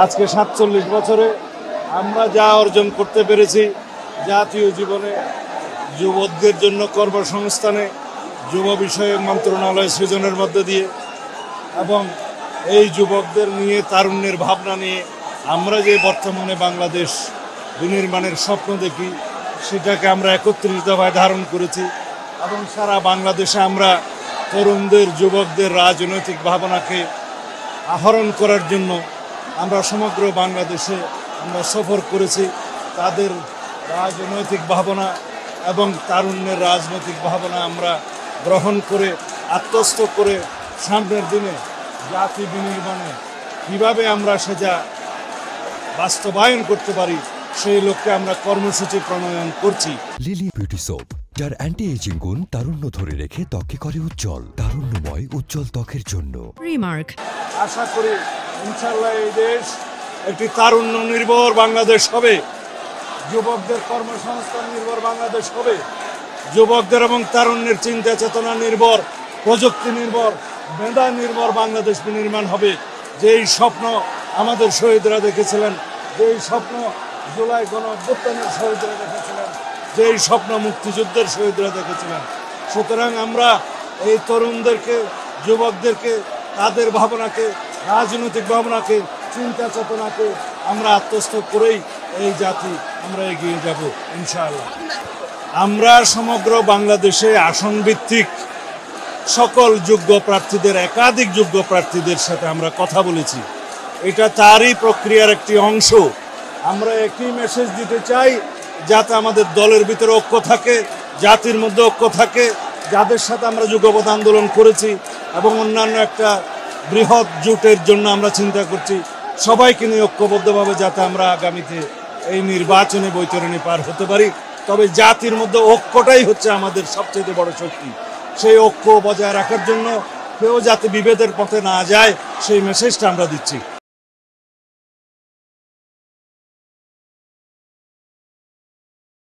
আজকে ৪৭ বছরে আমরা যা অর্জন করতে পেরেছি জাতীয় জীবনে, যুবকদের জন্য কর্মসংস্থানে, যুব বিষয়ক মন্ত্রণালয় সৃজনের মধ্যে দিয়ে এবং এই যুবকদের নিয়ে, তারুণ্যের ভাবনা নিয়ে আমরা যে বর্তমানে বাংলাদেশ বিনির্মাণের স্বপ্ন দেখি সেটাকে আমরা একত্রিতভাবে ধারণ করেছি এবং সারা বাংলাদেশে আমরা তরুণদের, যুবকদের রাজনৈতিক ভাবনাকে আহরণ করার জন্য আমরা সমগ্র বাংলাদেশে আমরা সফর করেছি। তাদের রাজনৈতিক ভাবনা এবং তারুণ্যের রাজনৈতিক ভাবনা আমরা গ্রহণ করে আত্মস্থ করে সামনের দিনে জাতি বিনির্মাণে কীভাবে আমরা সেটা বাস্তবায়ন করতে পারি সেই লক্ষ্যে আমরা কর্মসূচি প্রণয়ন করছি। লিলি বিউটি সোপ, যার অ্যান্টি এজিং গুণ তারুণ্য ধরে রেখে ত্বকে করে উজ্জ্বল, তারুণ্যময় উজ্জ্বল ত্বকের জন্য। রিমার্ক। আশা করি ইনশাআল্লাহ এই দেশ একটি তারুণ্য নির্ভর বাংলাদেশ হবে, যুবকদের কর্মসংস্থান নির্ভর বাংলাদেশ হবে, যুবকদের এবং তারুণ্যের চিন্তা চেতনা নির্ভর, প্রযুক্তি নির্ভর, মেধা নির্ভর বাংলাদেশ বিনির্মাণ হবে। যেই স্বপ্ন আমাদের শহীদরা দেখেছিলেন, যেই স্বপ্ন জুলাই গণঅভ্যুত্থানের শহীদরা দেখেছিলেন, যেই স্বপ্ন মুক্তিযুদ্ধের শহীদরা দেখেছিলেন। সুতরাং আমরা এই তরুণদেরকে, যুবকদেরকে, তাদের ভাবনাকে, রাজনৈতিক ভাবনাকে, চিন্তা চেতনাকে আমরা আত্মস্থ করেই এই জাতি আমরা এগিয়ে যাব ইনশাআল্লাহ। আমরা সমগ্র বাংলাদেশে আসন ভিত্তিক সকল যোগ্য প্রার্থীদের, একাধিক যোগ্য প্রার্থীদের সাথে আমরা কথা বলেছি। এটা তারই প্রক্রিয়ার একটি অংশ। আমরা একই মেসেজ দিতে চাই যাতে আমাদের দলের ভিতরে ঐক্য থাকে, জাতির মধ্যে ঐক্য থাকে, যাদের সাথে আমরা যুগপৎ আন্দোলন করেছি এবং অন্যান্য একটা বৃহৎ জোটের জন্য আমরা চিন্তা করছি, সবাইকে নিয়ে ঐক্যবদ্ধভাবে যাতে আমরা আগামীতে এই নির্বাচনে বৈতরণী পার হতে পারি। তবে জাতির মধ্যে ঐক্যটাই হচ্ছে আমাদের সবচেয়ে বড় শক্তি। সেই ঐক্য বজায় রাখার জন্য কেউ যাতে বিভেদের পথে না যায় সেই মেসেজটা আমরা দিচ্ছি।